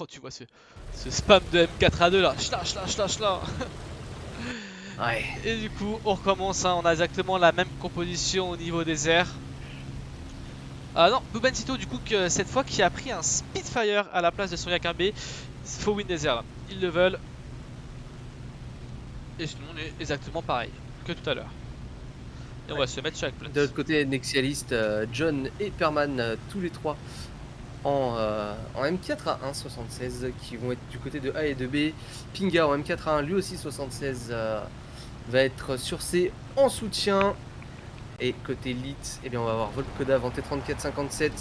Quand tu vois ce spam de M4A2 là, chla. Ouais. Et du coup, on recommence, hein, on a exactement la même composition au niveau des airs. Ah non, Bubensito du coup que cette fois qui a pris un Spitfire à la place de son Yakin B. Il faut win des airs là, ils le veulent. Et sinon on est exactement pareil que tout à l'heure. Et on va se mettre sur Eggplant. De l'autre côté, Nexialist, John et Perman, tous les trois en M4A1 76 qui vont être du côté de A et de B. Pinga en M4A1 lui aussi 76 va être sur C en soutien. Et côté Elite, eh bien on va avoir Volkodav en T34-57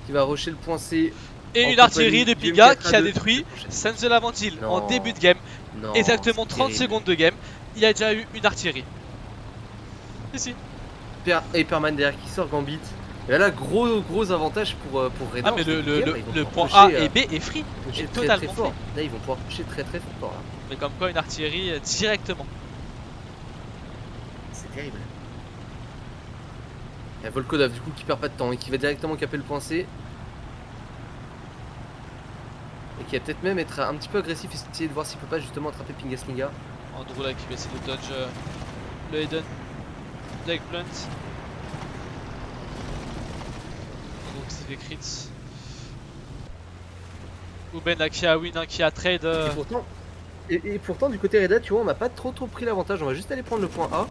qui va rusher le point C. Et en une artillerie de compagnie du Pinga qui a M4A2. détruit Sense de la Ventile en Non. début de game. Non, Exactement c'est 30 terrible. secondes de game. Il y a déjà eu une artillerie. Ici. Et Perman derrière qui sort Gambit. Et là, gros avantage pour Red. Ah mais le point A et B est free. Est totalement fort. free. Là ils vont pouvoir pusher très fort là. Mais comme quoi une artillerie directement. C'est terrible. Il y a Volkodav du coup qui perd pas de temps et qui va directement caper le point C. Et qui va peut-être même être un petit peu agressif et essayer de voir s'il peut pas justement attraper Pingaslinga. Andrew là qui va essayer de dodge le Eden d'Eggplant. Donc c'est fait crit. Uben là qui a win, hein, qui a trade. Et pourtant du côté Reda tu vois on n'a pas trop pris l'avantage, on va juste aller prendre le point A.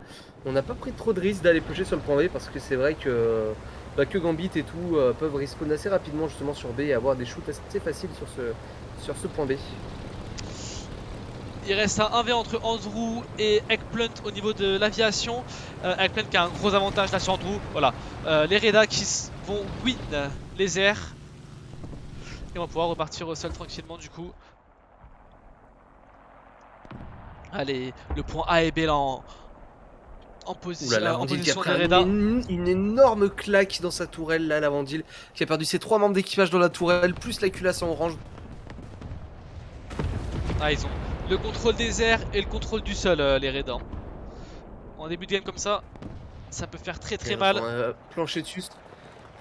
On n'a pas pris trop de risques d'aller pusher sur le point B parce que c'est vrai que, que Gambit et tout peuvent respawn assez rapidement justement sur B et avoir des shoots assez faciles sur ce point B. Il reste un 1v entre Andrew et Eggplant au niveau de l'aviation. Eggplant qui a un gros avantage là sur Andrew. Voilà. Les Reda qui vont win les airs. Et on va pouvoir repartir au sol tranquillement du coup. Allez, le point A et B là en position, Oula, en position qui des a Reda. une énorme claque dans sa tourelle là, la Vandil, qui a perdu ses 3 membres d'équipage dans la tourelle, plus la culasse en orange. Ah, ils ont le contrôle des airs et le contrôle du sol, les Reda. En début de game comme ça peut faire très mal. Plancher dessus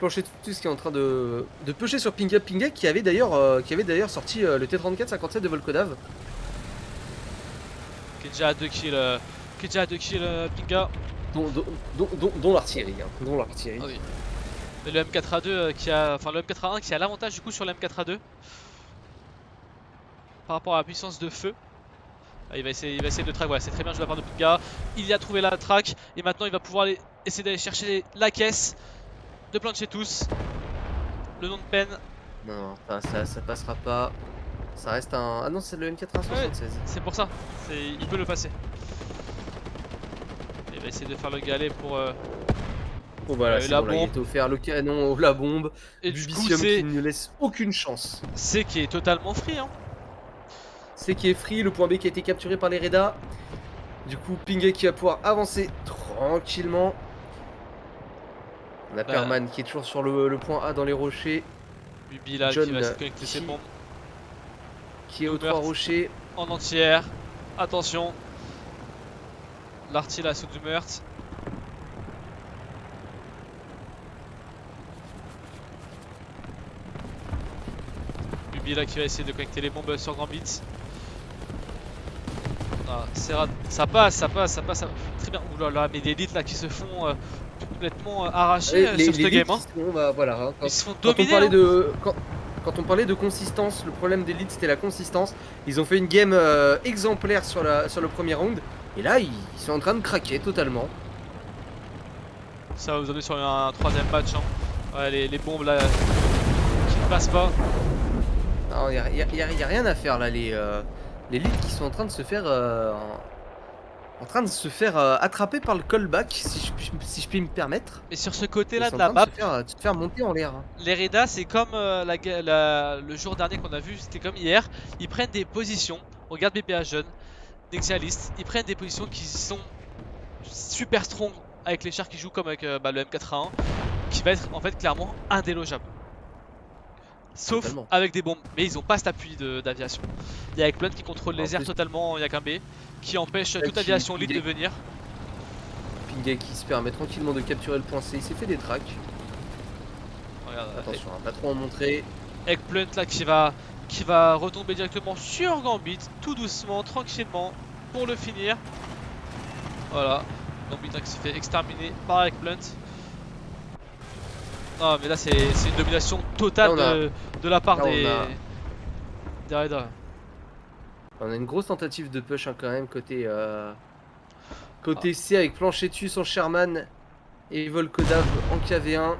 qui est en train de pusher sur Pinga qui avait d'ailleurs sorti le T34-57 de Volkodav. Qui est déjà à 2 kills, Pinga. Dont l'artillerie. Dont l'artillerie. Ah oui. Mais le M4A2 qui a. Enfin le M4A1 qui a l'avantage du coup sur le M4A2 par rapport à la puissance de feu. Ah, il va essayer de track, voilà, c'est très bien joué de la part de Pinga. Il y a trouvé la track et maintenant il va pouvoir essayer d'aller chercher la caisse de plancher tous. Le nom de peine. Non, enfin, ça passera pas. Ça reste un. Ah non, c'est le M4A76. Ouais, c'est pour ça, il peut le passer. Il va essayer de faire le galet pour. Bon voilà, la bombe. là, il était offert le canon, la bombe, et du du coup Bicium qui ne laisse aucune chance. C'est qui est totalement free, hein. C'est qui est free, le point B qui a été capturé par les Reda. Du coup, Pinga qui va pouvoir avancer tranquillement. On a Perman qui est toujours sur le point A dans les rochers. Bubi là John qui va essayer de connecter ses bombes. Qui est aux 3 rochers. En entière. Attention. L'artillerie sous du meurtre. Bubi là qui va essayer de connecter les bombes sur Gambit. Ah, ça passe. Très bien. Oulala, mais des élites là qui se font complètement arracher sur ce game. Hein. Voilà, ils se font dominer. Quand on parlait de consistance, le problème d'Elite c'était la consistance. Ils ont fait une game exemplaire sur le premier round. Et là, ils sont en train de craquer totalement. Ça va vous amener sur un troisième match. Hein. Ouais, les bombes là qui ne passent pas. Il n'y a rien à faire là. Les Elite qui sont en train de se faire attraper par le callback, si je puis me permettre. Mais sur ce côté-là de la map, de se faire monter en l'air. Les Reda, c'est comme le jour dernier qu'on a vu, c'était comme hier. Ils prennent des positions. Regarde BPA Jeune, Nexialist. Ils prennent des positions qui sont super strong avec les chars qui jouent comme avec le M4A1, qui va être en fait clairement indélogeable. Sauf totalement. Avec des bombes, mais ils ont pas cet appui d'aviation. Il y a Eggplant qui contrôle les airs totalement en Yakin B, qui empêche toute aviation lead de venir. Pinga qui se permet tranquillement de capturer le point C, il s'est fait des tracks. Regarde, attention, pas trop en montrer. Eggplant là qui va qui va retomber directement sur Gambit, tout doucement, tranquillement, pour le finir. Voilà, Gambit qui se fait exterminer par Eric Blunt. Non mais là c'est une domination totale de la part des Raiders. On a une grosse tentative de push hein, quand même côté C avec Planchetus en Sherman et Volkodav en KV1.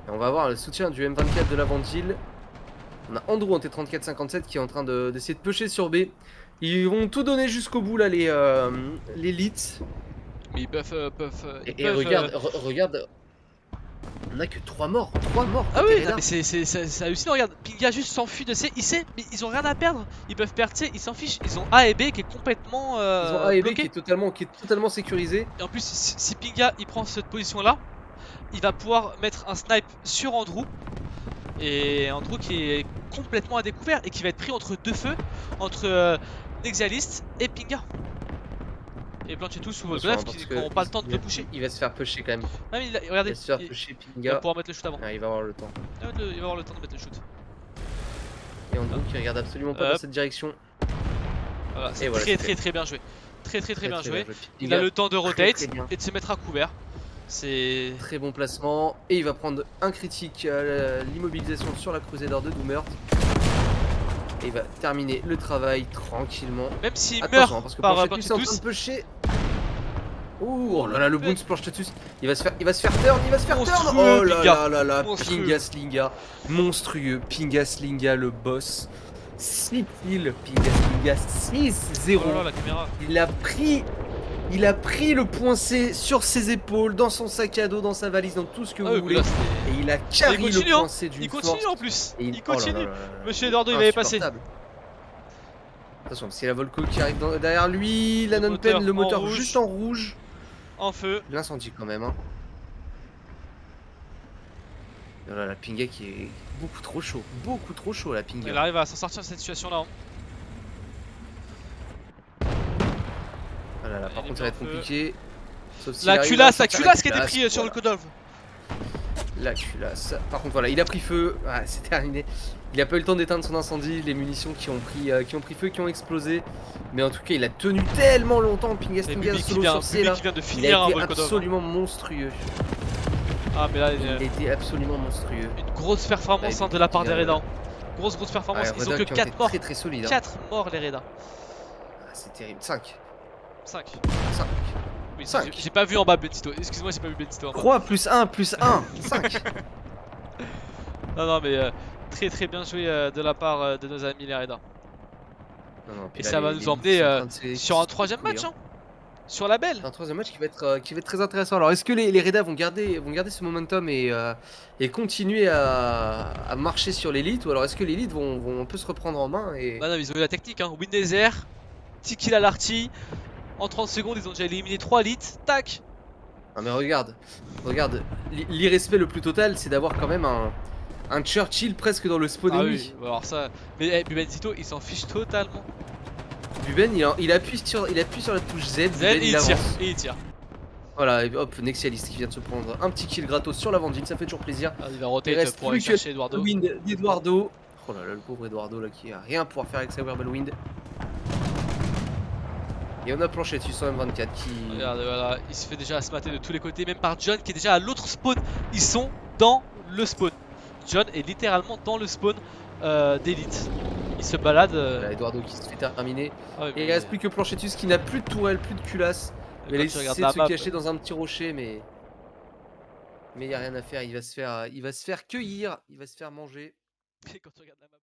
Et on va avoir le soutien du M24 de l'Aventile. On a Andrew en T34-57 qui est en train d'essayer de pusher sur B. Ils vont tout donner jusqu'au bout là les leads. Mais ils peuvent... regarde, on a que 3 morts. 3 morts. Ah oui, non, mais c'est hallucinant. Regarde, Pinga juste s'enfuit de C. Il sait, mais ils ont rien à perdre. Ils peuvent perdre C, ils s'en fichent. Ils ont A et B qui est complètement ils ont A et B bloqué. qui est totalement sécurisé. Et en plus, si Pinga il prend cette position là, il va pouvoir mettre un snipe sur Andrew. Et Andrew qui est complètement à découvert et qui va être pris entre deux feux, entre Nexialist et Pinga. Et Planchetus sous Volkodav qui n'auront pas le temps de le pusher. Il va se faire pusher quand même. Ah, mais regardez, il va se faire pusher Pinga. Il va pouvoir mettre le shoot avant. Ah, il va avoir le temps. Il va avoir le temps de mettre le shoot. Et Andrew qui regarde absolument pas dans cette direction. Voilà, c'est très bien joué. Très bien joué. Il a le temps de rotate et de se mettre à couvert. C'est très bon placement. Et il va prendre un critique à l'immobilisation sur la Crusader de Doomert. Et il va terminer le travail tranquillement. Même s'il meurt parce que par Planchetus est en train de pusher. Oh là là, le bounce Planchetus. Il va se faire turn. Oh là là, Pinga Slinga. Monstrueux. Pinga Slinga, le boss. 6 kills. Pinga Slinga 6-0. Oh là, la caméra. Il a pris le point C sur ses épaules, dans son sac à dos, dans sa valise, dans tout ce que vous voulez. Et il a carré le point C d'une force. Il continue en plus. Il continue. Oh là là. Monsieur Eduardo, il avait passé. Attention, c'est la Volco qui arrive derrière lui. La non-pen, le moteur juste en rouge. En feu. L'incendie quand même. Hein. Voilà, la Pinga qui est beaucoup trop chaud. Beaucoup trop chaud la Pinga. Elle arrive à s'en sortir de cette situation là. Voilà, là, par contre ça va être compliqué. Sauf si la culasse qui a été prise sur le Volkodav. La culasse. Par contre voilà, il a pris feu. Ah, c'est terminé. Il a pas eu le temps d'éteindre son incendie. Les munitions qui ont pris feu, qui ont explosé. Mais en tout cas, il a tenu tellement longtemps. Pinga Slinga solo sur C là. Il a été absolument monstrueux. Ah mais là, il a été absolument monstrueux. Une grosse performance de la part des Raiders. Grosse performance. Ils ont que 4 morts. Très solide. 4 morts les Raiders. Ah, c'est terrible. 5. Oui, 5. J'ai pas vu en bas Bentito. Excuse-moi, j'ai pas vu Bentito en bas. 3 plus 1 plus 1. 5. Non mais très bien joué de la part de nos amis les Raiders. Et ça va nous emmener sur un troisième match. Hein. Sur la belle. Un troisième match qui va être très intéressant. Alors est-ce que les Raiders vont garder ce momentum et continuer à marcher sur l'élite, ou alors est-ce que l'élite vont un peu se reprendre en main et... Bah non, ils ont eu la technique, hein. Win des airs, petit kill à l'arty. En 30 secondes ils ont déjà éliminé 3 élites. Tac. Ah mais regarde, l'irrespect le plus total c'est d'avoir quand même un Churchill presque dans le spawn ennemi. Oui, alors ça... Mais Benzito il s'en fiche totalement. Buben il appuie sur la touche Z, et il tire. Voilà, et hop, Nexialist qui vient de se prendre un petit kill gratos sur l'avant-ville, ça fait toujours plaisir. Il va rotate pour aller chercher Eduardo. Eduardo. Oh là là, le pauvre Eduardo là qui a rien à pouvoir faire avec sa Wind. Et on a Planchetus en M24 qui... Regarde, voilà, il se fait déjà smatter de tous les côtés, même par John qui est déjà à l'autre spawn. Ils sont dans le spawn. John est littéralement dans le spawn d'élite. Il se balade. Voilà, Eduardo qui se fait terminer. Et il reste plus que Planchetus qui n'a plus de tourelle, plus de culasse. Il essaie de se cacher dans un petit rocher, mais il n'y a rien à faire. Il va se faire cueillir, il va se faire manger. Et quand tu regardes la map.